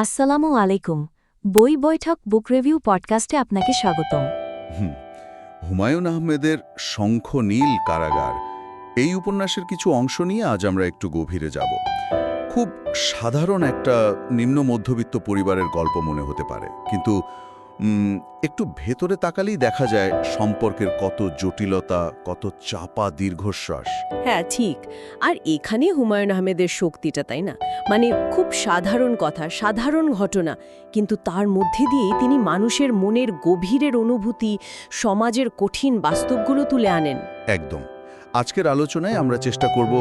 আসসালামু আলাইকুম। বই বৈঠক বুক রিভিউ পডকাস্টে আপনাকে স্বাগতম। হুম, হুমায়ূন আহমেদের শঙ্খ নীল কারাগার এই উপন্যাসের কিছু অংশ নিয়ে আজ আমরা একটু গভীরে যাব। খুব সাধারণ একটা নিম্ন মধ্যবিত্ত পরিবারের গল্প মনে হতে পারে, কিন্তু একটু ভেতরে তাকালেই দেখা যায় সম্পর্কের কত জটিলতা, কত চাপা দীর্ঘশ্বাস। হ্যাঁ, ঠিক। আর এখানে হুমায়ূন আহমেদের শক্তিটা, তাই না? মানে খুব সাধারণ কথা, সাধারণ ঘটনা, কিন্তু তার মধ্যে দিয়েই তিনি মানুষের মনের গভীরের অনুভূতি, সমাজের কঠিন বাস্তবগুলো তুলে আনেন। একদম। আজকের আলোচনায় আমরা চেষ্টা করব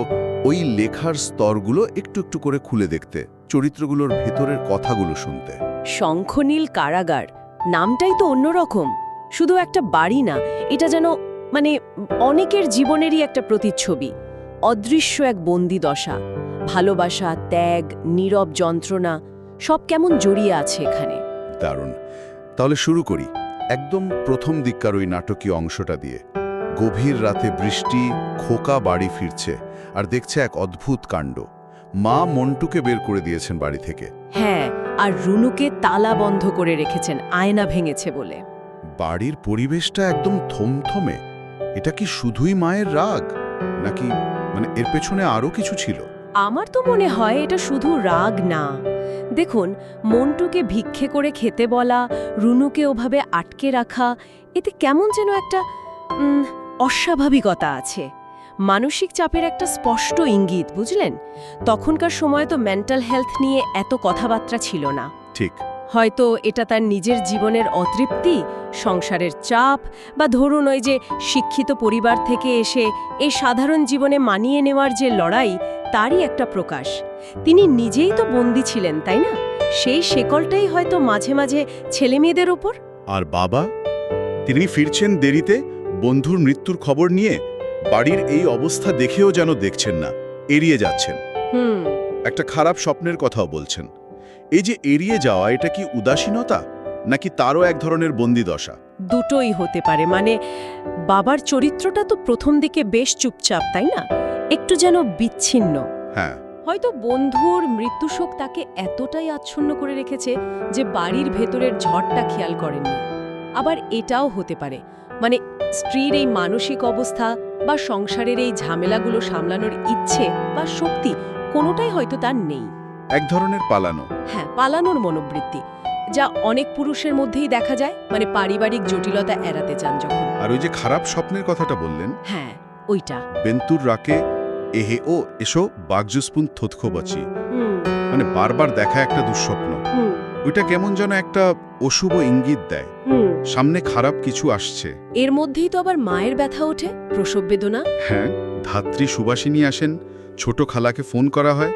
ওই লেখার স্তরগুলো একটু একটু করে খুলে দেখতে, চরিত্রগুলোর ভেতরের কথাগুলো শুনতে। শঙ্খনীল কারাগার নামটাই তো অন্যরকম। শুধু একটা বাড়ি না, এটা যেন মানে অনেকের জীবনেরই একটা প্রতিচ্ছবি। অদৃশ্য এক বন্দি দশা, ভালোবাসা, ত্যাগ, নীরব যন্ত্রণা, সব কেমন জড়িয়ে আছে এখানে। দারুণ। তাহলে শুরু করি একদম প্রথম দিককার ওই নাটকীয় অংশটা দিয়ে। গভীর রাতে বৃষ্টি, খোকা বাড়ি ফিরছে আর দেখছে এক অদ্ভুত কাণ্ড। মা মন্টুকে বের করে দিয়েছেন বাড়ি থেকে। হ্যাঁ, আর রুনুকে তালা বন্ধ করে রেখেছেন, আয়না ভেঙেছে বলে। বাড়ির পরিবেশটা একদম থমথমে। এটা কি শুধুই মায়ের রাগ, নাকি এর পেছনে আরও কিছু ছিল? আমার তো মনে হয় এটা শুধু রাগ না। দেখুন, মন্টুকে ভিক্ষে করে খেতে বলা, রুনুকে ওভাবে আটকে রাখা, এতে কেমন যেন একটা অস্বাভাবিকতা আছে। মানসিক চাপের একটা স্পষ্ট ইঙ্গিত, বুঝলেন? তখনকার সময় তো মেন্টাল হেলথ নিয়ে এত কথাবার্তা ছিল না। ঠিক। হয়তো এটা তার নিজের জীবনের অতৃপ্তি, সংসারের চাপ, বা ধরুন ওই যে শিক্ষিত পরিবার থেকে এসে এই সাধারণ জীবনে মানিয়ে নেওয়ার যে লড়াই, তারই একটা প্রকাশ। তিনি নিজেই তো বন্দী ছিলেন, তাই না? সেই শেকলটাই হয়তো মাঝে মাঝে ছেলেমেয়েদের ওপর। আর বাবা, তিনি ফিরছেন দেরিতে, বন্ধুর মৃত্যুর খবর নিয়ে। বাড়ির এই অবস্থা দেখেও যেন দেখছেন না, এড়িয়ে যাচ্ছেন। একটা খারাপ স্বপ্নের কথাও বলছেন। এই যে এড়িয়ে যাওয়া, এটা কি উদাসীনতা, নাকি তারও এক ধরনের বন্দিদশা? দুটোই হতে পারে। মানে বাবার চরিত্রটা তো প্রথম দিকে বেশ চুপচাপ, তাই না? একটু যেন বিচ্ছিন্ন। হ্যাঁ। হয়তো বন্ধুর মৃত্যুশোক তাকে এতটাই আচ্ছন্ন করে রেখেছে যে বাড়ির ভেতরের ঝড়টা খেয়াল করেননি। আবার এটাও হতে পারে, মানে স্ত্রীর এই মানসিক অবস্থা বা সংসারের এই ঝামেলাগুলো সামলানোর ইচ্ছে বা শক্তি, কোনোটাই হয়তো তার নেই। এক ধরনের পালানো। হ্যাঁ, পালানোর মনোবৃত্তি, যা অনেক পুরুষের মধ্যেই দেখা যায়, মানে পারিবারিক জটিলতা এড়াতে চান যখন। আর ওই যে খারাপ স্বপ্নের কথাটা বললেন, হ্যাঁ, ওইটা। বেন্তুর রাকে এহে ও এসো বাগজুসপুন থোৎখোবাচি, হুম বারবার দেখা একটা দুঃস্বপ্ন। হুম ওইটা কেমন যেন একটা অশুভ ইঙ্গিত দেয়, হুম সামনে খারাপ কিছু আসছে। এর মধ্যেই তো আবার মায়ের ব্যথা ওঠে, প্রসব বেদনা। হ্যাঁ, ধাত্রী সুবাসিনী আসেন, ছোট খালাকে ফোন করা হয়,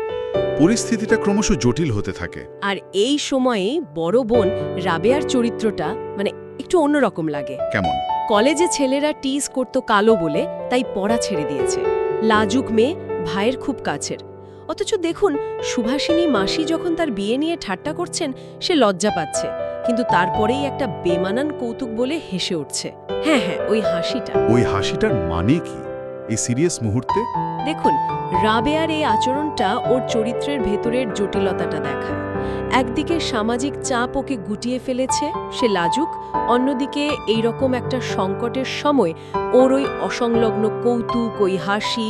পরিস্থিতিটা ক্রমশ জটিল হতে থাকে। আর এই সময়ে বড় বোন রাবেয়ার চরিত্রটা মানে একটু অন্যরকম লাগে। কেমন? কলেজে ছেলেরা টিজ করত কালো বলে, তাই পড়া ছেড়ে দিয়েছে। লাজুক মেয়ে, ভাইয়ের খুব কাছের। অথচ দেখুন, সুভাষিনী মাসি যখন তার বিয়ে নিয়ে ঠাট্টা করছেন, সে লজ্জা পাচ্ছে, কিন্তু তারপরেই একটা বেমানান কৌতুক বলে হেসে উঠছে। হ্যাঁ হ্যাঁ, ওই হাসিটা। ওই হাসিটার মানে কি এই সিরিয়াস মুহূর্তে? দেখুন, রাবেয়ার এই আচরণটা ওর চরিত্রের ভেতরের জটিলতাটা দেখায়। একদিকে সামাজিক চাপ ওকে গুটিয়ে ফেলেছে, সে লাজুক। অন্যদিকে এইরকম একটা সংকটের সময় ওর ওই অসংলগ্ন কৌতুক, ওই হাসি,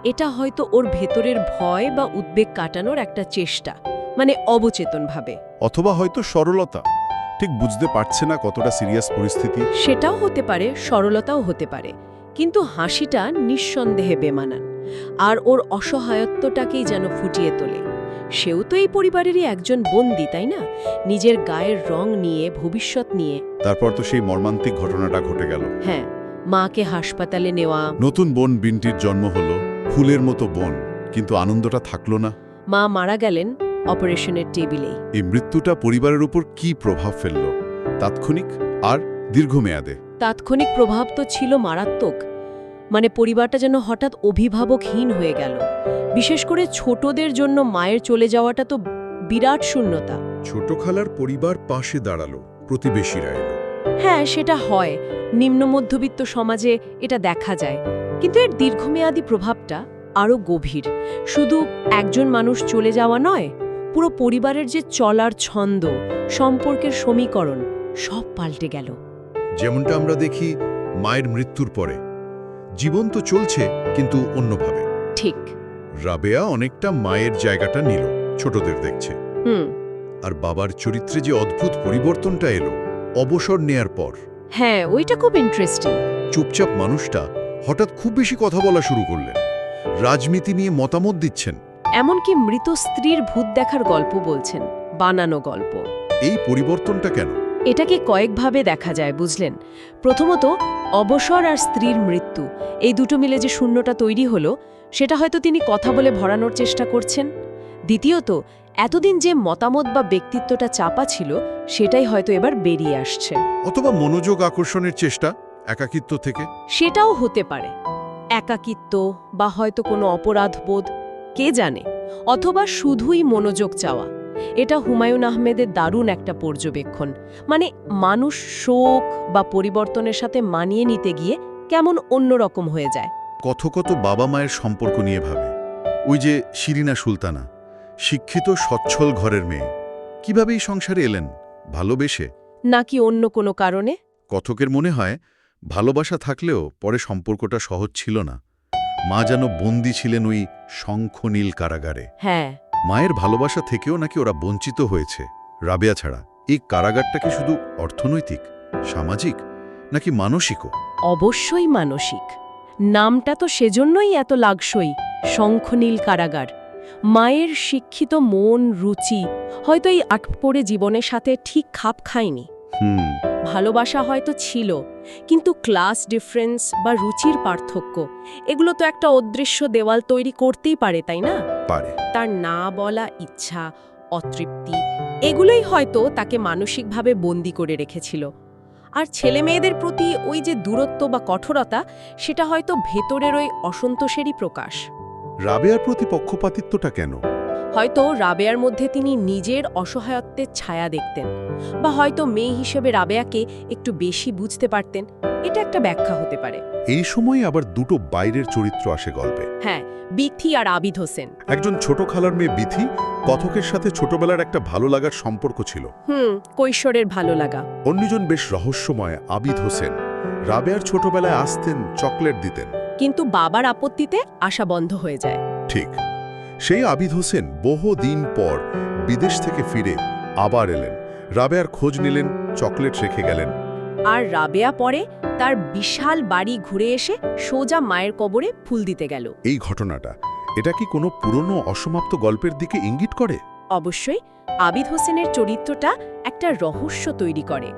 এটা হয়তো ওর ভেতরের ভয় বা উদ্বেগ কাটানোর একটা চেষ্টা, মানে অবচেতনভাবে। অথবা হয়তো সরলতা, ঠিক বুঝতে পারছে না কতটা সিরিয়াস পরিস্থিতি। সেটাও হতে পারে, সরলতাও হতে পারে, কিন্তু হাসিটা নিঃসন্দেহে বেমানান। আর ওর অসহায়ত্বটাকেই যেন ফুটিয়ে তোলে। সেও তো এই পরিবারেরই একজন বন্দী, তাই না? নিজের গায়ের রং নিয়ে, ভবিষ্যৎ নিয়ে। তারপর তো সেই মর্মান্তিক ঘটনাটা ঘটে গেল। হ্যাঁ, মাকে হাসপাতালে নেওয়া, নতুন বোন বিন্টির জন্ম হলো, ফুলের মতো বোন, কিন্তু আনন্দটা থাকলো না। মা মারা গেলেন অপারেশনের টেবিলেই। এই মৃত্যুটা পরিবারের উপর কি প্রভাব ফেলল, তাৎক্ষণিক আর দীর্ঘমেয়াদে? তাৎক্ষণিক প্রভাব তো ছিল মারাত্মক। মানে পরিবারটা যেন হঠাৎ অভিভাবকহীন হয়ে গেল। বিশেষ করে ছোটদের জন্য মায়ের চলে যাওয়াটা তো বিরাট শূন্যতা। ছোট খালার পরিবার পাশে দাঁড়ালো, প্রতিবেশীরা এলো। হ্যাঁ, সেটা হয়, নিম্ন মধ্যবিত্ত সমাজে এটা দেখা যায়। কিন্তু এর দীর্ঘমেয়াদী প্রভাবটা আরও গভীর। শুধু একজন মানুষ চলে যাওয়া নয়, পুরো পরিবারের যে চলার ছন্দ, সম্পর্কের সমীকরণ সব পাল্টে গেল। যেমনটা আমরা দেখি মায়ের মৃত্যুর পরে, জীবন তো চলছে কিন্তু অন্যভাবে। ঠিক। রাবেয়া অনেকটা মায়ের জায়গাটা নিল, ছোটদের দেখছে। আর বাবার চরিত্রে যে অদ্ভুত পরিবর্তনটা এলো অবসর নেয়ার পর। হ্যাঁ, ওইটা খুব ইন্টারেস্টিং। চুপচাপ মানুষটা হঠাৎ খুব বেশি কথা বলা শুরু করলেন, রাজনীতি নিয়ে মতামত দিচ্ছেন। এমনকি মৃত স্ত্রীর ভূত দেখার গল্প বলছেন, বানানো গল্প। এই পরিবর্তনটা কেন? এটাকে কয়েকভাবে দেখা যায়, বুঝলেন। প্রথমত, অবসর আর স্ত্রীর মৃত্যু, এই দুটো মিলে যে শূন্যটা তৈরি হলো, সেটা হয়তো তিনি কথা বলে ভরানোর চেষ্টা করছেন। দ্বিতীয়ত, এতদিন যে মতামত বা ব্যক্তিত্বটা চাপা ছিল, সেটাই হয়তো এবার বেরিয়ে আসছে। অথবা মনোযোগ আকর্ষণের চেষ্টা একাকিত্ব থেকে। সেটাও হতে পারে। একাকিত্ব বা হয়তো কোনো অপরাধবোধ, কে জানে। অথবা শুধুই মনোযোগ চাওয়া। এটা হুমায়ুন আহমেদের দারুণ একটা পর্যবেক্ষণ। মানে মানুষ শোক বা পরিবর্তনের সাথে মানিয়ে নিতে গিয়ে কেমন অন্যরকম হয়ে যায়। কথকত বাবা মায়ের সম্পর্ক নিয়ে ভাবে। ওই যে শিরিনা সুলতানা, শিক্ষিত সচ্ছল ঘরের মেয়ে, কিভাবে এই সংসারে এলেন? ভালোবেসে, নাকি অন্য কোনো কারণে? কথকের মনে হয় ভালোবাসা থাকলেও পরে সম্পর্কটা সহজ ছিল না। মা যেন বন্দী ছিলেন ওই শঙ্খনীল কারাগারে। হ্যাঁ। মায়ের ভালোবাসা থেকেও নাকি ওরা বঞ্চিত হয়েছে। রাবেয়া ছাড়া এই কারাগারটা কি শুধু অর্থনৈতিক, সামাজিক, নাকি মানসিকও? অবশ্যই মানসিক। নামটা তো সেজন্যই এত লাগসই, শঙ্খনীল কারাগার। মায়ের শিক্ষিত মন, রুচি হয়তো এই আটপড়ে জীবনের সাথে ঠিক খাপ খায়নি। ভালোবাসা হয়তো ছিল, কিন্তু ক্লাস ডিফারেন্স বা রুচির পার্থক্য, এগুলো তো একটা অদৃশ্য দেওয়াল তৈরি করতেই পারে, তাই না? পারে। তার না বলা ইচ্ছা, অতৃপ্তি, এগুলোই হয়তো তাকে মানসিকভাবে বন্দী করে রেখেছিল। আর ছেলে মেয়েদের প্রতি ওই যে দূরত্ব বা কঠোরতা, সেটা হয়তো ভেতরের ওই অসন্তোষেরই প্রকাশ। রাবেয়ার প্রতি পক্ষপাতিত্বটা কেন? হয়তো রাবেয়ার মধ্যে তিনি নিজের অসহায়ত্বের ছায়া দেখতেন, বা হয়তো মেয়ে হিসেবে রাবেয়াকে একটু বেশি বুঝতে পারতেন। এটা একটা ব্যাখ্যা হতে পারে। এই সময় আবার দুটো বাইরের চরিত্র আসে গল্পে। হ্যাঁ, বিথি আর আবিদ হোসেন। একজন ছোট খালার মেয়ে বিথি, কথকের সাথে ছোটবেলার একটা ভালো লাগার সম্পর্ক ছিল। কৈশোরের ভালো লাগা। অন্যজন বেশ রহস্যময়, আবিদ হোসেন। রাবেয়ার ছোটবেলায় আসতেন, চকলেট দিতেন। কিন্তু বাবার আপত্তিতে আশা বন্ধ হয়ে যায়। ঠিক। সেই আবিদ হোসেন বহুদিন পর বিদেশ থেকে ফিরে আবার এলেন, রাবেয়ার খোঁজ নিলেন, চকলেট রেখে গেলেন। আর রাবেয়া পরে তার বিশাল বাড়ি ঘুরে এসে সোজা মায়ের কবরে ফুল দিতে গেল। এই ঘটনাটা, এটা কি কোনো পুরনো অসমাপ্ত গল্পের দিকে ইঙ্গিত করে? অবশ্যই। আবিদ হোসেনের চরিত্রটা একটা রহস্য তৈরি করে।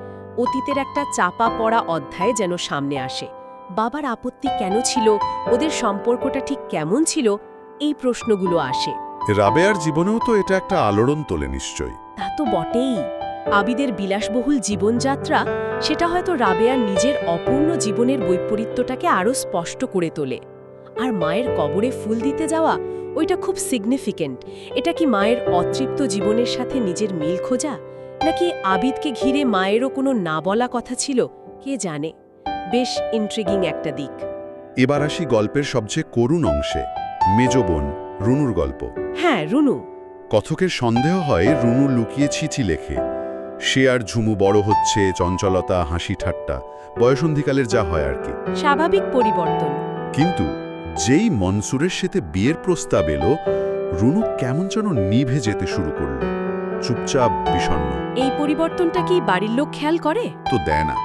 অতীতের একটা চাপা পড়া অধ্যায় যেন সামনে আসে। বাবার আপত্তি কেন ছিল, ওদের সম্পর্কটা ঠিক কেমন ছিল, এই প্রশ্নগুলো আসে। রাবেয়ার জীবনেও তো এটা একটা আলোড়ন তোলে নিশ্চয়ই। তা তো বটেই। আবিদের বিলাসবহুল জীবনযাত্রা, সেটা হয়তো রাবেয়ার নিজের অপূর্ণ জীবনের বৈপরীত্যটাকে আরও স্পষ্ট করে তোলে। আর মায়ের কবরে ফুল দিতে যাওয়া, ওইটা খুব সিগনিফিকেন্ট। এটা কি মায়ের অতৃপ্ত জীবনের সাথে নিজের মিল খোঁজা, নাকি আবিদকে ঘিরে মায়েরও কোনো না বলা কথা ছিল, কে জানে। বেশ ইন্ট্রিগিং একটা দিক। এবার আসি গল্পের সবচেয়ে করুণ অংশে, মেজ বোন রুনুর গল্প। হ্যাঁ, রুনু। কথকের সন্দেহ হয় রুনু লুকিয়ে চিঠি লেখে। সে আর ঝুমু বড় হচ্ছে, চঞ্চলতা, হাসি ঠাট্টা, বয়সন্ধিকালের যা হয় আর কি, স্বাভাবিক পরিবর্তন। কিন্তু যেই মনসুরের সাথে বিয়ের প্রস্তাব এলো, রুনু কেমন যেন নিভে যেতে শুরু করল, চুপচাপ, বিষণ্ণ। এই পরিবর্তনটা কি বাড়ির লোক খেয়াল করে? তো দেয় না।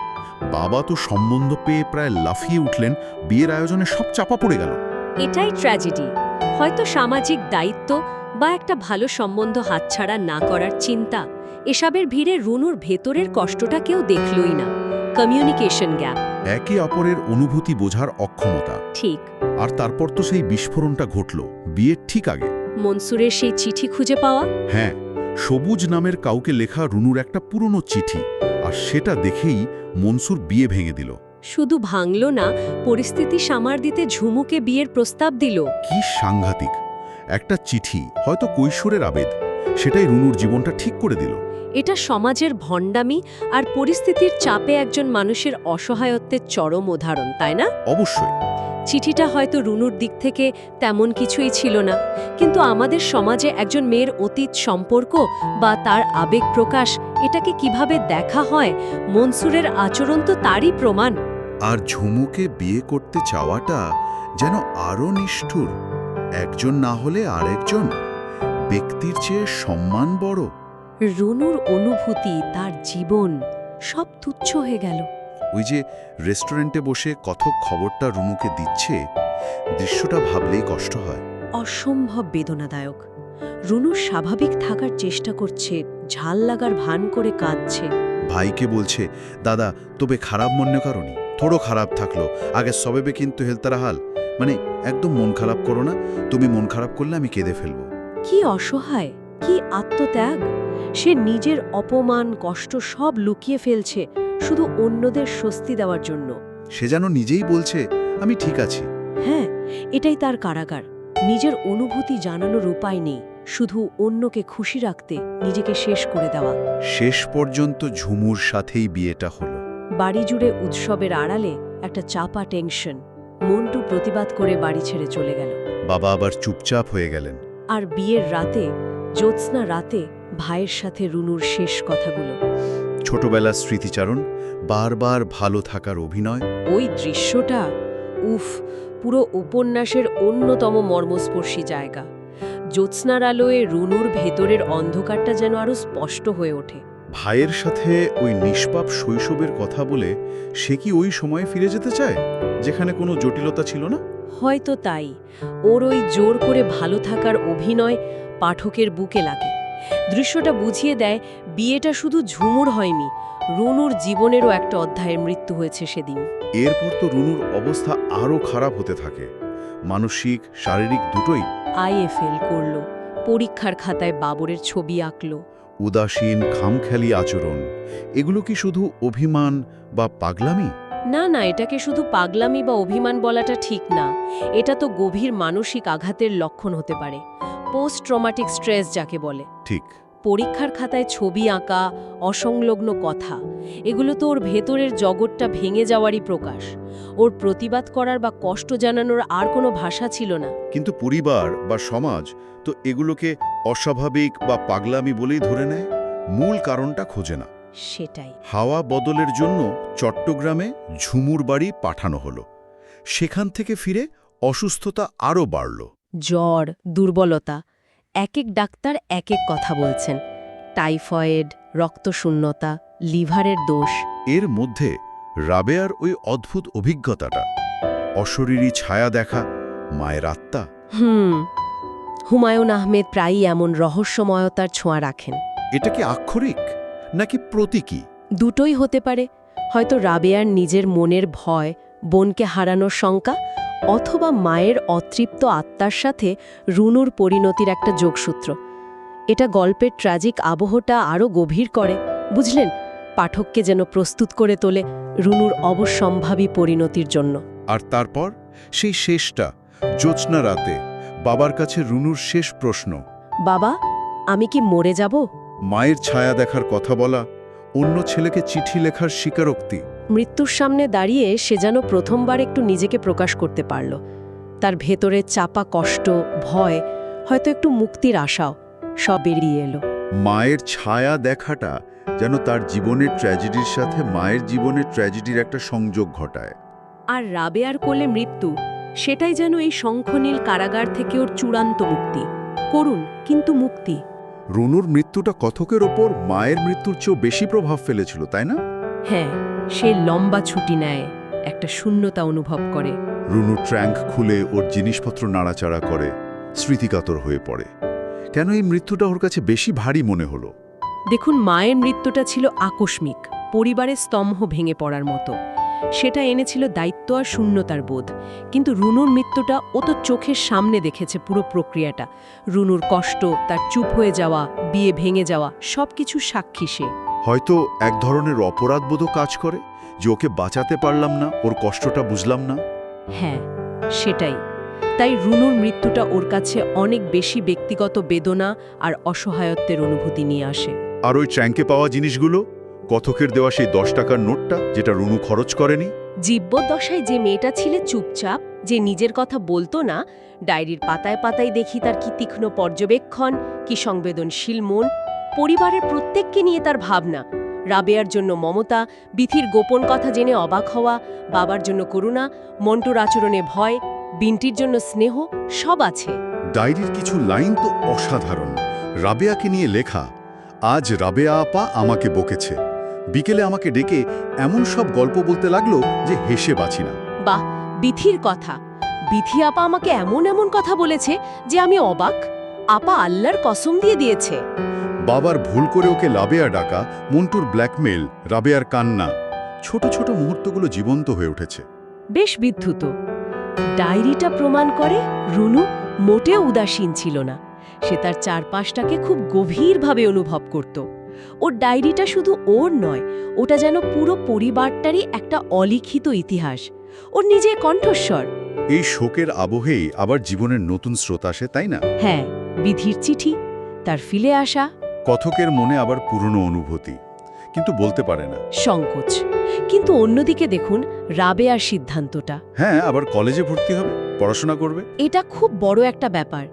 বাবা তো সম্বন্ধ পেয়ে প্রায় লাফিয়ে উঠলেন, বিয়ের আয়োজনে সব চাপা পড়ে গেল। এটাই ট্র্যাজেডি। হয়তো সামাজিক দায়িত্ব বা একটা ভালো সম্বন্ধ হাতছাড়া না করার চিন্তা, এসবের ভিড়ে রুনুর ভেতরের কষ্টটা কেউ দেখলই না। Communication gap. একে অপরের অনুভূতি বোঝার অক্ষমতা। ঠিক। আর তারপর তো সেই বিস্ফোরণটা ঘটল বিয়ের ঠিক আগে। মনসুরের সেই চিঠি খুঁজে পাওয়া। হ্যাঁ, সবুজ নামের কাউকে লেখা রুনুর একটা পুরনো চিঠি, আর সেটা দেখেই মনসুর বিয়ে ভেঙে দিল। শুধু ভাঙল না, পরিস্থিতি সামার দিতে ঝুমুকে বিয়ের প্রস্তাব দিল। কি সাংঘাতিক একটা চিঠি, হয়তো কৈশোরের আবেদ, সেটাই রুনুর জীবনটা ঠিক করে দিল। এটা সমাজের ভণ্ডামি আর পরিস্থিতির চাপে একজন মানুষের অসহায়ত্বের চরম উদাহরণ, তাই না? অবশ্যই। চিঠিটা হয়তো রুনুর দিক থেকে তেমন কিছুই ছিল না, কিন্তু আমাদের সমাজে একজন মেয়ের অতীত সম্পর্ক বা তার আবেগ প্রকাশ এটাকে কিভাবে দেখা হয়, মনসুরের আচরণ তো তারই প্রমাণ। আর ঝুমুকে বিয়ে করতে চাওয়াটা যেন আরও নিষ্ঠুর। একজন না হলে আরেকজন, ব্যক্তির চেয়ে সম্মান বড়। রুনুর অনুভূতি, তার জীবন সব তুচ্ছ হয়ে গেল। ওই যে রেস্টুরেন্টে বসে কথক খবরটা রুনুকে দিচ্ছে, দৃশ্যটা ভাবলেই কষ্ট হয়। অসম্ভব বেদনাদায়ক। রুনু স্বাভাবিক থাকার চেষ্টা করছে, ঝাল লাগার ভান করে কাঁদছে। ভাইকে বলছে, দাদা তবে খারাপ মনে করনি, থোড়ো খারাপ থাকলো, আগে সবেবে কিন্তু হেলতারা হাল, মানে একদম মন খারাপ করো না, তুমি মন খারাপ করলে আমি কেঁদে ফেলবো। কি অসহায়, কি আত্মত্যাগ! সে নিজের অপমান, কষ্ট সব লুকিয়ে ফেলছে শুধু অন্যদের স্বস্তি দেওয়ার জন্য। সে যেন নিজেই বলছে, আমি ঠিক আছি। হ্যাঁ, এটাই তার কারাগার। নিজের অনুভূতি জানানোর উপায় নেই, শুধু অন্যকে খুশি রাখতে নিজেকে শেষ করে দেওয়া। শেষ পর্যন্ত ঝুমুর সাথেই বিয়েটা হলো। বাড়ি জুড়ে উৎসবের আড়ালে একটা চাপা টেনশন। মন্টু প্রতিবাদ করে বাড়ি ছেড়ে চলে গেল। বাবা আবার চুপচাপ হয়ে গেলেন। আর বিয়ের রাতে, জ্যোৎস্না রাতে, ভাইয়ের সাথে রুনুর শেষ কথাগুলো। ছোটবেলার স্মৃতিচারণ, বারবার ভালো থাকার অভিনয়। ওই দৃশ্যটা, উফ, পুরো উপন্যাসের অন্যতম মর্মস্পর্শী জায়গা। জ্যোৎস্নার আলোয় রুনুর ভেতরের অন্ধকারটা যেন আরো স্পষ্ট হয়ে ওঠে। ভাইয়ের সাথে ওই নিষ্পাপ শৈশবের কথা বলে সে কি ওই সময়ে ফিরে যেতে চায়, যেখানে কোনো জটিলতা ছিল না? হয়তো তাই ওর ওই জোর করে ভালো থাকার অভিনয় পাঠকের বুকে লাগে। দৃশ্যটা বুঝিয়ে দেয় বিয়েটা শুধু ঝুমুর হয়নি, রুনুর জীবনেরও একটা অধ্যায়ের মৃত্যু হয়েছে সেদিন। এরপর তো রুনুর অবস্থা আরও খারাপ হতে থাকে, মানসিক শারীরিক দুটোই। আইএ ফেল করল, পরীক্ষার খাতায় বাবরের ছবি আঁকল। উদাসীন খামখেয়ালি আচরণ, এগুলো কি শুধু অভিমান বা পাগলামি? না না, এটাকে শুধু পাগলামি বা অভিমান বলাটা ঠিক না। এটা তো গভীর মানসিক আঘাতের লক্ষণ হতে পারে, পোস্ট ট্রমাটিক স্ট্রেস যাকে বলে। ঠিক। পরীক্ষার খাতায় ছবি আঁকা, অসংলগ্ন কথা, এগুলো তো ওর ভেতরের জগৎটা ভেঙে যাওয়ারই প্রকাশ। ওর প্রতিবাদ করার বা কষ্ট জানানোর আর কোনো ভাষা ছিল না। কিন্তু পরিবার বা সমাজ তো এগুলোকে অস্বাভাবিক বা পাগলামি বলেই ধরে নেয়, মূল কারণটা খোঁজে না। সেটাই। হাওয়া বদলের জন্য চট্টগ্রামে ঝুমুর বাড়ি পাঠানো হলো। সেখান থেকে ফিরে অসুস্থতা আরও বাড়ল। জ্বর, দুর্বলতা, এক এক ডাক্তার এক এক কথা বলছেন। টাইফয়েড, রক্তশূন্যতা, লিভারের দোষ। এর মধ্যে রাবেয়ার ওই অদ্ভুত অভিজ্ঞতাটা, অশরীরী ছায়া দেখা, মায়ের আত্মা। হুমায়ুন আহমেদ প্রায়ই এমন রহস্যময়তার ছোঁয়া রাখেন। এটা কি আক্ষরিক নাকি প্রতীকী? দুটোই হতে পারে। হয়তো রাবেয়ার নিজের মনের ভয়, বোনকে হারানোর শঙ্কা, অথবা মায়ের অতৃপ্ত আত্মার সাথে রুনুর পরিণতির একটা যোগসূত্র। এটা গল্পের ট্র্যাজিক আবহটা আরও গভীর করে, বুঝলেন, পাঠককে যেন প্রস্তুত করে তোলে রুনুর অবশ্যম্ভাবী পরিণতির জন্য। আর তারপর সেই শেষটা, জ্যোৎস্না রাতে, বাবার কাছে রুনুর শেষ প্রশ্ন, বাবা, আমি কি মরে যাব? মায়ের ছায়া দেখার কথা বলা, অন্য ছেলেকে চিঠি লেখার স্বীকারোক্তি। মৃত্যুর সামনে দাঁড়িয়ে সে যেন প্রথমবার একটু নিজেকে প্রকাশ করতে পারল। তার ভেতরে চাপা কষ্ট, ভয়, হয়তো একটু মুক্তির আশাও, সব বেরিয়ে এলো। মায়ের ছায়া দেখাটা যেন তার জীবনের ট্র্যাজেডির সাথে মায়ের জীবনের ট্র্যাজেডির একটা সংযোগ ঘটায়। আর রাবেয়ার কোলে মৃত্যু, সেটাই যেন এই শঙ্খনীল কারাগার থেকে ওর চূড়ান্ত মুক্তি। করুণ কিন্তু মুক্তি। রুনুর মৃত্যুটা কথকের ওপর মায়ের মৃত্যুর চেয়েও বেশি প্রভাব ফেলেছিল, তাই না? হ্যাঁ, সে লম্বা ছুটি নেয়, একটা শূন্যতা অনুভব করে। রুনু ট্র্যাঙ্ক খুলে ওর জিনিসপত্র নাড়াচাড়া করে, স্মৃতিকাতর হয়ে পড়ে। কেন এই মৃত্যুটা ওর কাছে বেশি ভারী মনে হলো? দেখুন, মায়ের মৃত্যুটা ছিল আকস্মিক, পরিবারের স্তম্ভ ভেঙে পড়ার মতো। সেটা এনেছিল দায়িত্ব আর শূন্যতার বোধ। কিন্তু রুনুর মৃত্যুটা ও তো চোখের সামনে দেখেছে পুরো প্রক্রিয়াটা। রুনুর কষ্ট, তার চুপ হয়ে যাওয়া, বিয়ে ভেঙে যাওয়া, সবকিছু সাক্ষী সে। হয়তো এক ধরনের অপরাধবোধও কাজ করে, যে ওকে বাঁচাতে পারলাম না, ওর কষ্টটা বুঝলাম না। হ্যাঁ, সেটাই। তাই রুনুর মৃত্যুটা ওর কাছে অনেক বেশি ব্যক্তিগত বেদনা আর অসহায়ত্বের অনুভূতি নিয়ে আসে। আর ওই ট্র্যাঙ্কে পাওয়া জিনিসগুলো, কথকের দেওয়া সেই 10 টাকার নোটটা যেটা রুনু খরচ করেনি। জীবদ্দশায় যে মেয়েটা ছিলে চুপচাপ, যে নিজের কথা বলতো না, ডায়েরির পাতায় পাতায় দেখি তার কি তীক্ষ্ণ পর্যবেক্ষণ, কি সংবেদনশীল মন, পরিবারের প্রত্যেককে নিয়ে তার ভাবনা, রাবেয়ার জন্য মমতা, বিথির গোপন কথা জেনে অবাক হওয়া, বাবার জন্য করুণা, মন্টুর আচরণে ভয়, বিন্টির জন্য স্নেহ, সব আছে। ডায়েরির কিছু লাইন তো অসাধারণ। রাবেয়াকে নিয়ে লেখা, আজ রাবেয়া আপা আমাকে বকেছে, বিকেলে আমাকে ডেকে এমন সব গল্প বলতে লাগলো যে হেসে বাঁচি না। বাহ, বিথির কথা। বিথি আপা আমাকে এমন এমন কথা বলেছে যে আমি অবাক। আপা আল্লাহর কসম দিয়ে দিয়েছে। বাবার ভুল করে ওকে রাবেয়া ডাকা, মন্টুর ব্ল্যাকমেল, রাবেয়ার কান্না, ছোট ছোট মুহূর্তগুলো জীবন্ত হয়ে উঠেছে। বেশ বিদ্যুত। ডায়েরিটা প্রমাণ করে রুনু মোটেও উদাসীন ছিল না। সে তার চারপাশটাকে খুব গভীরভাবে অনুভব করত। ওর ডায়েরিটা শুধু ওর নয়, ওটা যেন পুরো পরিবারটারই একটা অলিখিত ইতিহাস, ওর নিজের কণ্ঠস্বর। এই শোকের আবহেই আবার জীবনের নতুন স্রোত আসে, তাই না? হ্যাঁ, বিধির চিঠি, তার ফিরে আসা, কথকের মনে আবার পুরনো অনুভূতি, কিন্তু বলতে পারে না, সংকোচ। কিন্তু অন্যদিকে দেখুন রাবেয়ার সিদ্ধান্তটা। হ্যাঁ, আবার কলেজে ভর্তি হবে, পড়াশোনা করবে। এটা খুব বড় একটা ব্যাপার।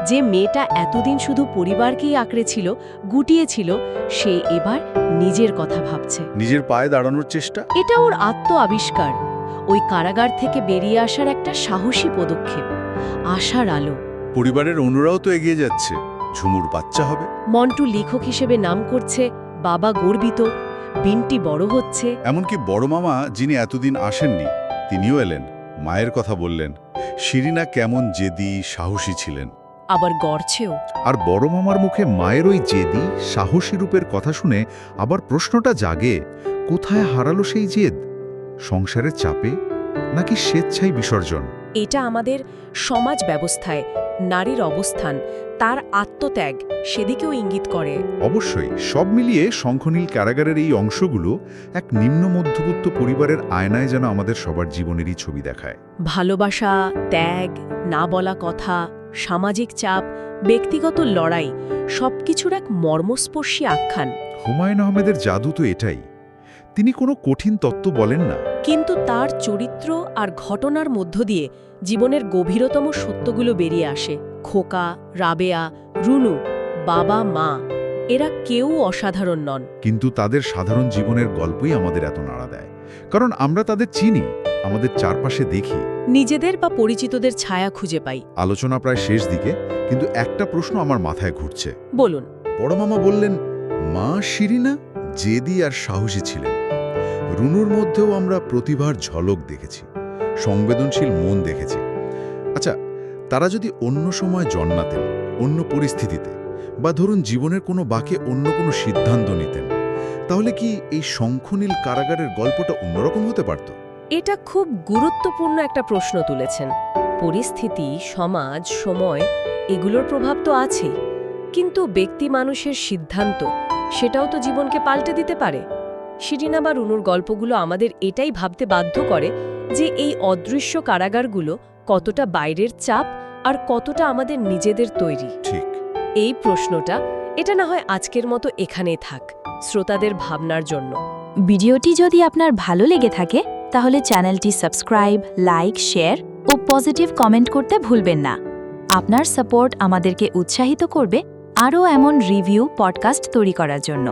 যে মেয়েটা এতদিন শুধু পরিবারকেই আঁকড়েছিল, গুটিয়েছিল, সে এবার নিজের কথা ভাবছে, নিজের পায়ে দাঁড়ানোর চেষ্টা। এটা ওর আত্ম আবিষ্কার, ওই কারাগার থেকে বেরিয়ে আসার একটা সাহসী পদক্ষেপ, আশার আলো। পরিবারের অন্যরাও তো এগিয়ে যাচ্ছে, ঝুমুর বাচ্চা হবে, মন্টু লেখক হিসেবে নাম করছে, বাবা গর্বিত, বিন্টি বড় হচ্ছে। এমনকি বড় মামা যিনি এতদিন আসেননি তিনিও এলেন, মায়ের কথা বললেন। শিরিনা কেমন জেদি সাহসী ছিলেন, আবার গড়ছেও। আর বড় মামার মুখে মায়ের ওই জেদি সাহসী রূপের কথা শুনে আবার প্রশ্নটা জাগে, কোথায় হারালো সেই জেদ? সংসারের চাপে নাকি স্বেচ্ছায় বিসর্জন? এটা আমাদের সমাজ ব্যবস্থায় নারীর অবস্থান, তার আত্মত্যাগ, সেদিকেও ইঙ্গিত করে। অবশ্যই, সব মিলিয়ে শঙ্খনীল কারাগারের এই অংশগুলো এক নিম্ন মধ্যবিত্ত পরিবারের আয়নায় যেন আমাদের সবার জীবনেরই ছবি দেখায়। ভালোবাসা, ত্যাগ, না বলা কথা, সামাজিক চাপ, ব্যক্তিগত লড়াই, সবকিছুর এক মর্মস্পর্শী আখ্যান। হুমায়ুন আহমেদের জাদু তো এটাই, তিনি কোনো কঠিন তত্ত্ব বলেন না, কিন্তু তার চরিত্র আর ঘটনার মধ্য দিয়ে জীবনের গভীরতম সত্যগুলো বেরিয়ে আসে। খোকা, রাবেয়া, রুনু, বাবা, মা, এরা কেউ অসাধারণ নন। কিন্তু তাদের সাধারণ জীবনের গল্পই আমাদের এত নাড়া দেয়, কারণ আমরা তাদের চিনি, আমাদের চারপাশে দেখি, নিজেদের বা পরিচিতদের ছায়া খুঁজে পাই। আলোচনা প্রায় শেষ দিকে, কিন্তু একটা প্রশ্ন আমার মাথায় ঘুরছে। বলুন। বড় মামা বললেন, মা শিরিনা জেদি আর সাহসী ছিলেন। রুনুর মধ্যেও আমরা প্রতিভার ঝলক দেখেছি, সংবেদনশীল মন দেখেছি। আচ্ছা, তারা যদি অন্য সময় জন্মাতেন, অন্য পরিস্থিতিতে, বা ধরুন জীবনের কোনো বাঁকে অন্য কোনো সিদ্ধান্ত নিতেন, তাহলে কি এই শঙ্খনীল কারাগারের গল্পটা অন্যরকম হতে পারত? এটা খুব গুরুত্বপূর্ণ একটা প্রশ্ন তুলেছেন। পরিস্থিতি, সমাজ, সময়, এগুলোর প্রভাব তো আছেই, কিন্তু ব্যক্তি মানুষের সিদ্ধান্ত, সেটাও তো জীবনকে পাল্টে দিতে পারে। শিরিনা বা রুনুর গল্পগুলো আমাদের এটাই ভাবতে বাধ্য করে যে এই অদৃশ্য কারাগারগুলো কতটা বাইরের চাপ আর কতটা আমাদের নিজেদের তৈরি। ঠিক। এই প্রশ্নটা, এটা না হয় আজকের মতো এখানেই থাক, শ্রোতাদের ভাবনার জন্য। ভিডিওটি যদি আপনার ভালো লেগে থাকে তাহলে চ্যানেলটি সাবস্ক্রাইব, লাইক, শেয়ার ও পজিটিভ কমেন্ট করতে ভুলবেন না। আপনার সাপোর্ট আমাদেরকে উৎসাহিত করবে আরও এমন রিভিউ পডকাস্ট তৈরি করার জন্য।